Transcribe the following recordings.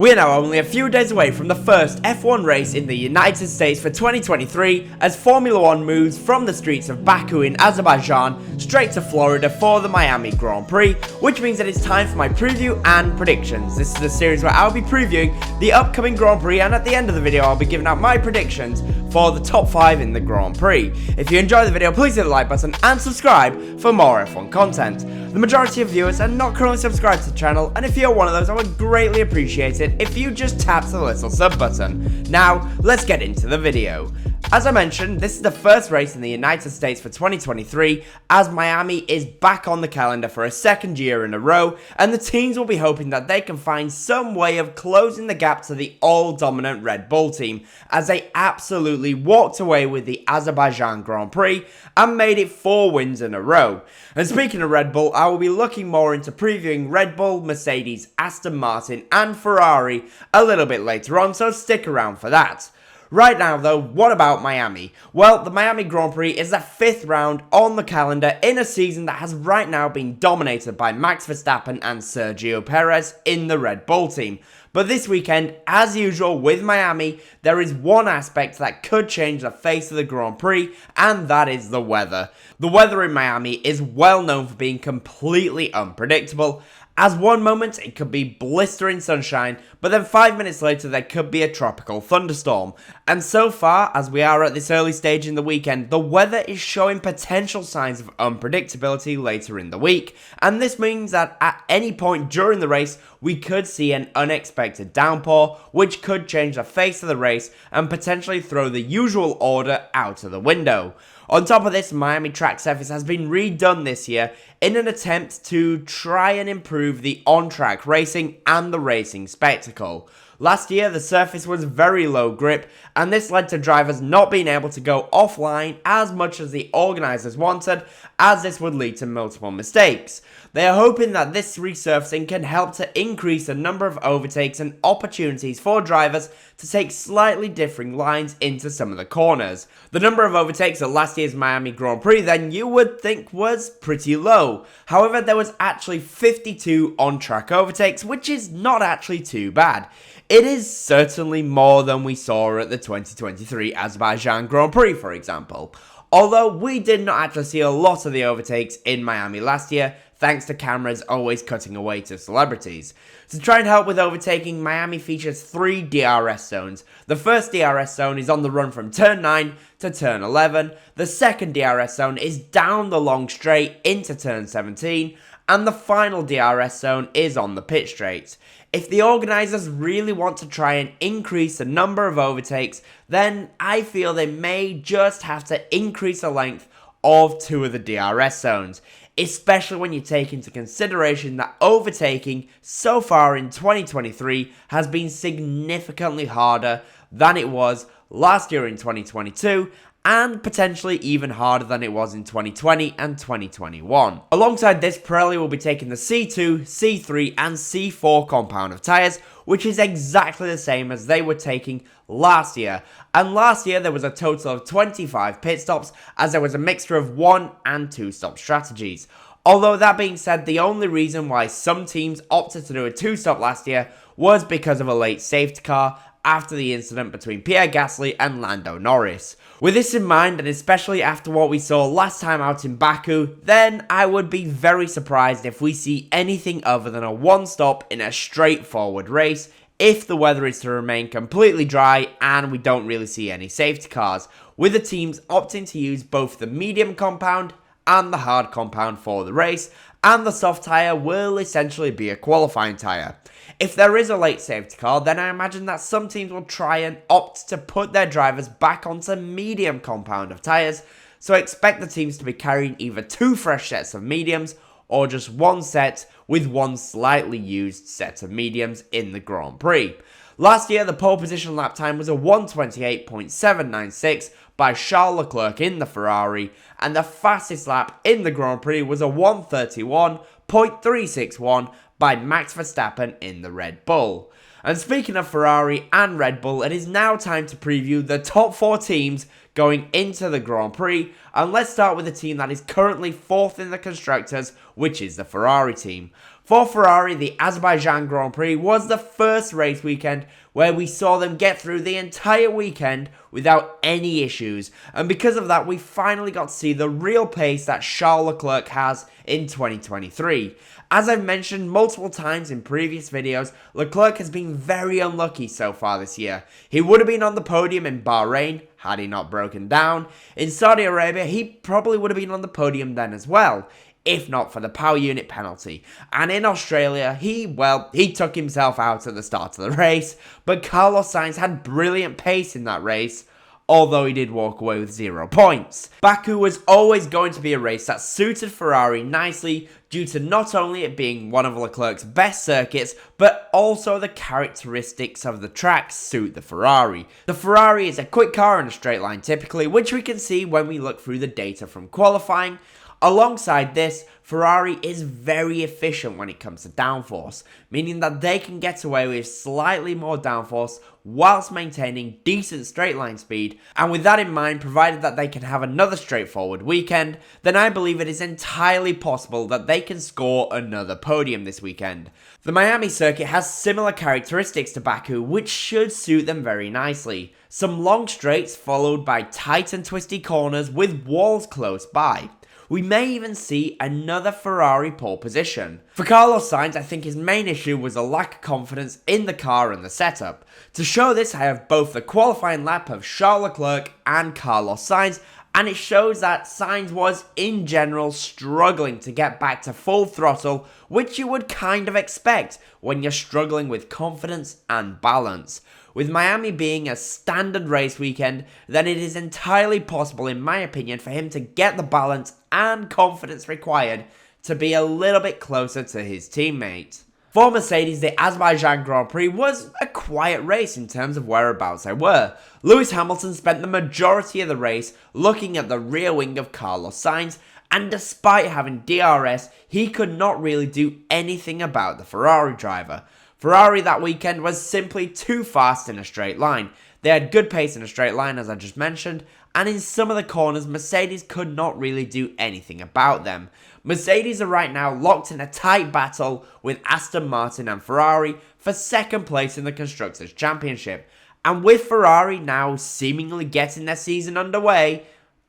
We are now only a few days away from the first F1 race in the United States for 2023 as Formula 1 moves from the streets of Baku in Azerbaijan straight to Florida for the Miami Grand Prix, which means that it's time for my preview and predictions. This is a series where I'll be previewing the upcoming Grand Prix, and at the end of the video I'll be giving out my predictions for the top 5 in the Grand Prix. If you enjoyed the video, please hit the like button and subscribe for more F1 content. The majority of viewers are not currently subscribed to the channel, and if you're one of those, I would greatly appreciate it if you just tap the little sub button. Now, let's get into the video. As I mentioned, this is the first race in the United States for 2023, as Miami is back on the calendar for a second year in a row, and the teams will be hoping that they can find some way of closing the gap to the all-dominant Red Bull team, as they absolutely walked away with the Azerbaijan Grand Prix and made it 4 wins in a row. And speaking of Red Bull, I will be looking more into previewing Red Bull, Mercedes, Aston Martin and Ferrari a little bit later on, so stick around for that. Right now though, what about Miami? Well, the Miami Grand Prix is the 5th round on the calendar in a season that has right now been dominated by Max Verstappen and Sergio Perez in the Red Bull team. But this weekend, as usual with Miami, there is one aspect that could change the face of the Grand Prix, and that is the weather. The weather in Miami is well known for being completely unpredictable, as one moment it could be blistering sunshine, but then 5 minutes later there could be a tropical thunderstorm. And so far, as we are at this early stage in the weekend, the weather is showing potential signs of unpredictability later in the week, and this means that at any point during the race, we could see an unexpected downpour, which could change the face of the race and potentially throw the usual order out of the window. On top of this, Miami track surface has been redone this year in an attempt to try and improve the on-track racing and the racing spectacle. Last year, the surface was very low grip, and this led to drivers not being able to go offline as much as the organisers wanted, as this would lead to multiple mistakes. They are hoping that this resurfacing can help to increase the number of overtakes and opportunities for drivers to take slightly differing lines into some of the corners. The number of overtakes at last year's Miami Grand Prix then you would think was pretty low. However, there was actually 52 on-track overtakes, which is not actually too bad. It is certainly more than we saw at the 2023 Azerbaijan Grand Prix, for example. Although we did not actually see a lot of the overtakes in Miami last year, thanks to cameras always cutting away to celebrities. To try and help with overtaking, Miami features 3 DRS zones. The first DRS zone is on the run from turn 9 to turn 11, the second DRS zone is down the long straight into turn 17, and the final DRS zone is on the pit straight. If the organisers really want to try and increase the number of overtakes, then I feel they may just have to increase the length of 2 of the DRS zones, especially when you take into consideration that overtaking so far in 2023 has been significantly harder than it was last year in 2022, and potentially even harder than it was in 2020 and 2021. Alongside this, Pirelli will be taking the C2, C3 and C4 compound of tyres, which is exactly the same as they were taking last year. And last year there was a total of 25 pit stops, as there was a mixture of 1 and 2 stop strategies. Although that being said, the only reason why some teams opted to do a 2-stop last year was because of a late safety car after the incident between Pierre Gasly and Lando Norris. With this in mind, and especially after what we saw last time out in Baku, then I would be very surprised if we see anything other than a 1-stop in a straightforward race if the weather is to remain completely dry and we don't really see any safety cars, with the teams opting to use both the medium compound and the hard compound for the race, and the soft tyre will essentially be a qualifying tyre. If there is a late safety car, then I imagine that some teams will try and opt to put their drivers back onto medium compound of tyres, so expect the teams to be carrying either 2 fresh sets of mediums or just 1 set with 1 slightly used set of mediums in the Grand Prix. Last year, the pole position lap time was a 1:28.796 by Charles Leclerc in the Ferrari, and the fastest lap in the Grand Prix was a 1:31.361 by Max Verstappen in the Red Bull. And speaking of Ferrari and Red Bull, it is now time to preview the top 4 teams going into the Grand Prix, and let's start with the team that is currently 4th in the Constructors, which is the Ferrari team. For Ferrari, the Azerbaijan Grand Prix was the first race weekend where we saw them get through the entire weekend without any issues, and because of that we finally got to see the real pace that Charles Leclerc has in 2023. As I've mentioned multiple times in previous videos, Leclerc has been very unlucky so far this year. He would have been on the podium in Bahrain had he not broken down. In Saudi Arabia, he probably would have been on the podium then as well, if not for the power unit penalty. And in Australia, he took himself out at the start of the race, but Carlos Sainz had brilliant pace in that race, although he did walk away with 0 points. Baku was always going to be a race that suited Ferrari nicely due to not only it being one of Leclerc's best circuits, but also the characteristics of the track suit the Ferrari. The Ferrari is a quick car in a straight line typically, which we can see when we look through the data from qualifying. Alongside this, Ferrari is very efficient when it comes to downforce, meaning that they can get away with slightly more downforce whilst maintaining decent straight line speed, and with that in mind, provided that they can have another straightforward weekend, then I believe it is entirely possible that they can score another podium this weekend. The Miami circuit has similar characteristics to Baku, which should suit them very nicely. Some long straights followed by tight and twisty corners with walls close by. We may even see another Ferrari pole position. For Carlos Sainz, I think his main issue was a lack of confidence in the car and the setup. To show this, I have both the qualifying lap of Charles Leclerc and Carlos Sainz, and it shows that Sainz was, in general, struggling to get back to full throttle, which you would kind of expect when you're struggling with confidence and balance. With Miami being a standard race weekend, then it is entirely possible, in my opinion, for him to get the balance and confidence required to be a little bit closer to his teammate. For Mercedes, the Azerbaijan Grand Prix was a quiet race in terms of whereabouts they were. Lewis Hamilton spent the majority of the race looking at the rear wing of Carlos Sainz, and despite having DRS, he could not really do anything about the Ferrari driver. Ferrari that weekend was simply too fast in a straight line. They had good pace in a straight line, as I just mentioned, and in some of the corners, Mercedes could not really do anything about them. Mercedes are right now locked in a tight battle with Aston Martin and Ferrari for second place in the Constructors' Championship. And with Ferrari now seemingly getting their season underway,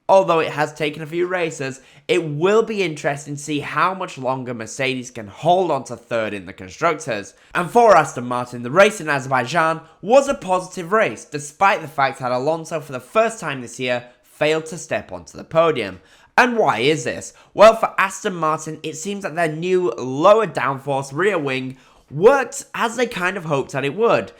although it has taken a few races, it will be interesting to see how much longer Mercedes can hold on to third in the Constructors. And for Aston Martin, the race in Azerbaijan was a positive race, despite the fact that Alonso for the first time this year failed to step onto the podium. And why is this? Well, for Aston Martin, it seems that their new lower downforce rear wing worked as they kind of hoped that it would.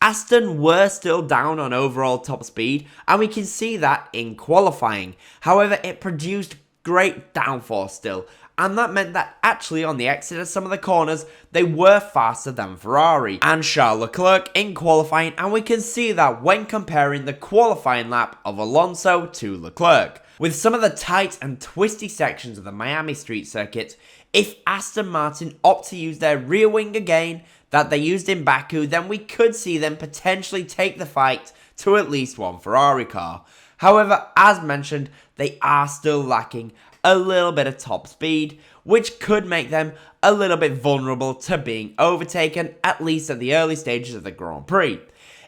Aston were still down on overall top speed, and we can see that in qualifying. However, it produced great downforce still, and that meant that actually on the exit of some of the corners, they were faster than Ferrari and Charles Leclerc in qualifying, and we can see that when comparing the qualifying lap of Alonso to Leclerc. With some of the tight and twisty sections of the Miami street circuit, if Aston Martin opt to use their rear wing again that they used in Baku, then we could see them potentially take the fight to at least one Ferrari car. However, as mentioned, they are still lacking a little bit of top speed, which could make them a little bit vulnerable to being overtaken, at least at the early stages of the Grand Prix.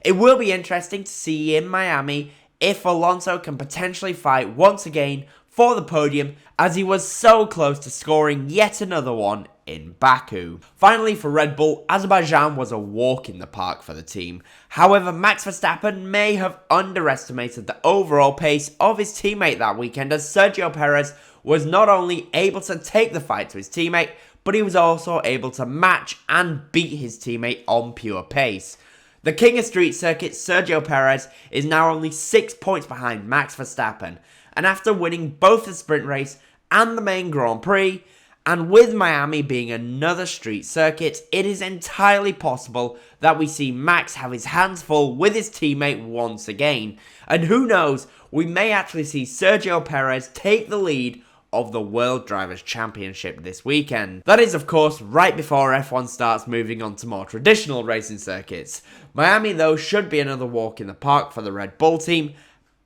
It will be interesting to see in Miami if Alonso can potentially fight once again for the podium, as he was so close to scoring yet another one in Baku. Finally, for Red Bull, Azerbaijan was a walk in the park for the team. However, Max Verstappen may have underestimated the overall pace of his teammate that weekend, as Sergio Perez was not only able to take the fight to his teammate, but he was also able to match and beat his teammate on pure pace. The king of street circuits, Sergio Perez, is now only 6 points behind Max Verstappen, and after winning both the sprint race and the main Grand Prix, and with Miami being another street circuit, it is entirely possible that we see Max have his hands full with his teammate once again. And who knows, we may actually see Sergio Perez take the lead of the World Drivers' Championship this weekend. That is, of course, right before F1 starts moving on to more traditional racing circuits. Miami, though, should be another walk in the park for the Red Bull team,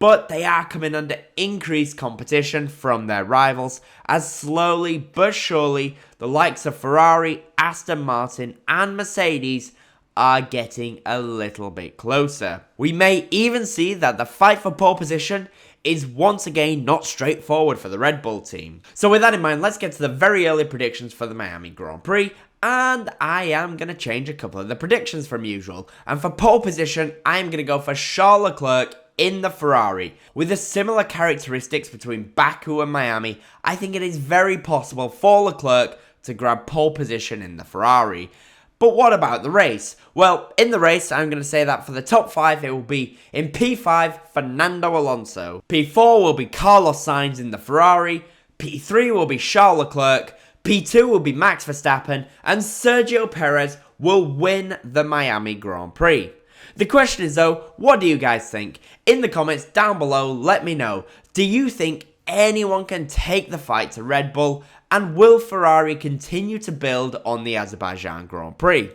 but they are coming under increased competition from their rivals, as slowly but surely the likes of Ferrari, Aston Martin and Mercedes are getting a little bit closer. We may even see that the fight for pole position is once again not straightforward for the Red Bull team. So with that in mind, let's get to the very early predictions for the Miami Grand Prix. And I am going to change a couple of the predictions from usual. And for pole position, I am going to go for Charles Leclerc in the Ferrari. With the similar characteristics between Baku and Miami, I think it is very possible for Leclerc to grab pole position in the Ferrari. But what about the race? Well, in the race, I'm going to say that for the top 5, it will be in P5, Fernando Alonso. P4 will be Carlos Sainz in the Ferrari. P3 will be Charles Leclerc. P2 will be Max Verstappen. And Sergio Perez will win the Miami Grand Prix. The question is though, what do you guys think? In the comments down below, let me know. Do you think anyone can take the fight to Red Bull? And will Ferrari continue to build on the Azerbaijan Grand Prix?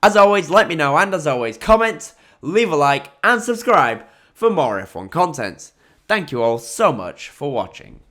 As always, let me know, and as always, comment, leave a like, and subscribe for more F1 content. Thank you all so much for watching.